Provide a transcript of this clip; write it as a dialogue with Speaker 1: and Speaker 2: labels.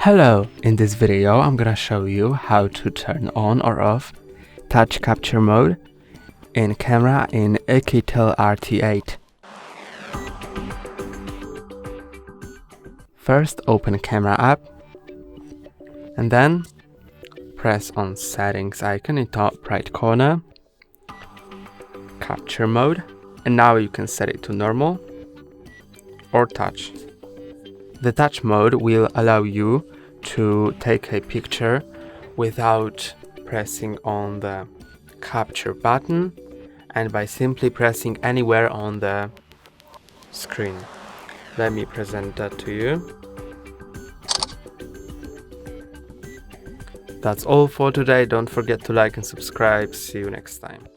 Speaker 1: Hello, in this video I'm gonna show you how to turn on or off touch capture mode in camera in Oukitel RT8. First open camera app and then press on settings icon in top right corner, capture mode, and now you can set it to normal or touch. The touch mode will allow you to take a picture without pressing on the capture button and by simply pressing anywhere on the screen. Let me present that to you. That's all for today. Don't forget to like and subscribe. See you next time.